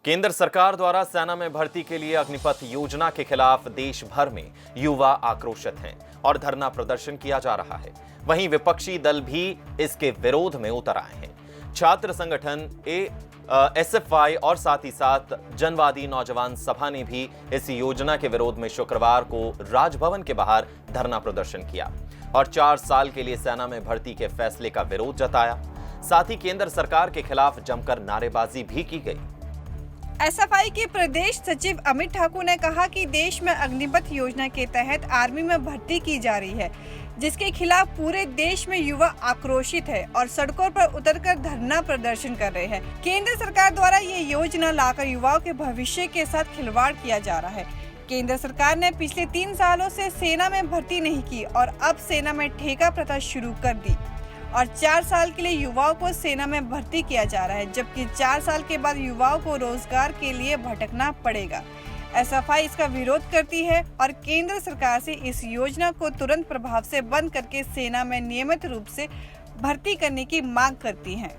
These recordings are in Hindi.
केंद्र सरकार द्वारा सेना में भर्ती के लिए अग्निपथ योजना के खिलाफ देश भर में युवा आक्रोशित हैं और धरना प्रदर्शन किया जा रहा है। वहीं विपक्षी दल भी इसके विरोध में उतर आए हैं। छात्र संगठन एसएफआई और साथ ही साथ जनवादी नौजवान सभा ने भी इस योजना के विरोध में शुक्रवार को राजभवन के बाहर धरना प्रदर्शन किया और 4 साल के लिए सेना में भर्ती के फैसले का विरोध जताया। साथ ही केंद्र सरकार के खिलाफ जमकर नारेबाजी भी की गई। एसएफआई के प्रदेश सचिव अमित ठाकुर ने कहा कि देश में अग्निपथ योजना के तहत आर्मी में भर्ती की जा रही है, जिसके खिलाफ पूरे देश में युवा आक्रोशित है और सड़कों पर उतरकर धरना प्रदर्शन कर रहे हैं। केंद्र सरकार द्वारा ये योजना लाकर युवाओं के भविष्य के साथ खिलवाड़ किया जा रहा है। केंद्र सरकार ने पिछले 3 सालों से सेना में भर्ती नहीं की और अब सेना में ठेका प्रथा शुरू कर दी और 4 साल के लिए युवाओं को सेना में भर्ती किया जा रहा है, जबकि 4 साल के बाद युवाओं को रोजगार के लिए भटकना पड़ेगा। एसएफआई इसका विरोध करती है और केंद्र सरकार से इस योजना को तुरंत प्रभाव से बंद करके सेना में नियमित रूप से भर्ती करने की मांग करती है।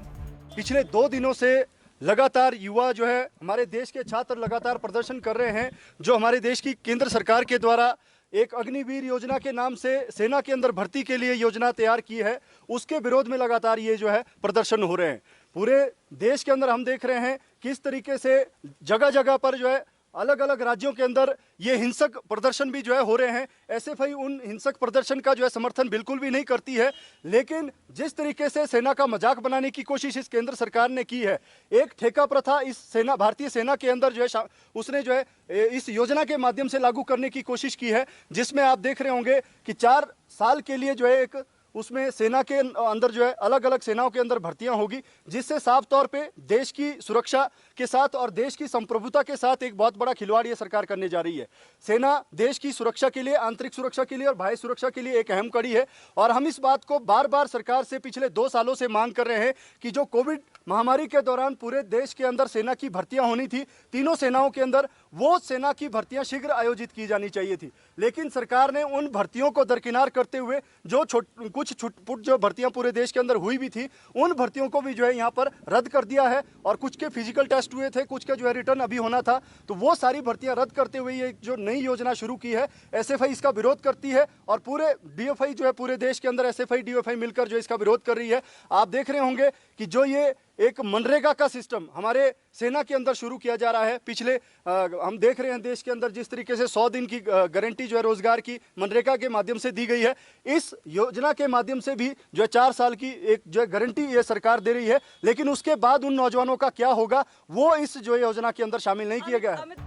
पिछले 2 दिनों से लगातार युवा जो है, हमारे देश के छात्र लगातार प्रदर्शन कर रहे हैं। जो हमारे देश की केंद्र सरकार के द्वारा एक अग्निवीर योजना के नाम से सेना के अंदर भर्ती के लिए योजना तैयार की है, उसके विरोध में लगातार ये जो है प्रदर्शन हो रहे हैं। पूरे देश के अंदर हम देख रहे हैं किस तरीके से जगह जगह पर जो है अलग अलग राज्यों के अंदर ये हिंसक प्रदर्शन भी जो है हो रहे हैं। एसएफआई उन हिंसक प्रदर्शन का जो है समर्थन बिल्कुल भी नहीं करती है, लेकिन जिस तरीके से सेना का मजाक बनाने की कोशिश इस केंद्र सरकार ने की है, एक ठेका प्रथा इस सेना भारतीय सेना के अंदर जो है उसने जो है इस योजना के माध्यम से लागू करने की कोशिश की है, जिसमें आप देख रहे होंगे कि 4 साल के लिए जो है एक उसमें सेना के अंदर जो है अलग अलग सेनाओं के अंदर भर्तियां होगी, जिससे साफ तौर पे देश की सुरक्षा के साथ और देश की संप्रभुता के साथ एक बहुत बड़ा खिलवाड़ ये सरकार करने जा रही है। सेना देश की सुरक्षा के लिए, आंतरिक सुरक्षा के लिए और बाह्य सुरक्षा के लिए एक अहम कड़ी है और हम इस बात को बार बार सरकार से पिछले 2 सालों से मांग कर रहे हैं कि जो कोविड महामारी के दौरान पूरे देश के अंदर सेना की भर्तियां होनी थी, तीनों सेनाओं के अंदर वो सेना की भर्तियां शीघ्र आयोजित की जानी चाहिए थी, लेकिन सरकार ने उन भर्तियों को दरकिनार करते हुए जो कुछ छुटपुट जो भर्तियां पूरे देश के अंदर हुई भी थी, उन भर्तियों को भी जो है यहाँ पर रद्द कर दिया है और कुछ के फिजिकल टेस्ट हुए थे, कुछ का जो है रिटर्न अभी होना था, तो वो सारी भर्तियां रद्द करते हुए ये जो नई योजना शुरू की है, एसएफआई इसका विरोध करती है और पूरे डीएफआई जो है पूरे देश के अंदर एसएफआई डीएफआई मिलकर जो इसका विरोध कर रही है। आप देख रहे होंगे कि जो ये एक मनरेगा का सिस्टम हमारे सेना के अंदर शुरू किया जा रहा है, पिछले हम देख रहे हैं देश के अंदर जिस तरीके से 100 दिन की गारंटी जो है रोजगार की मनरेगा के माध्यम से दी गई है, इस योजना के माध्यम से भी जो है 4 साल की एक जो है गारंटी ये सरकार दे रही है, लेकिन उसके बाद उन नौजवानों का क्या होगा वो इस जो योजना के अंदर शामिल नहीं किया गया है।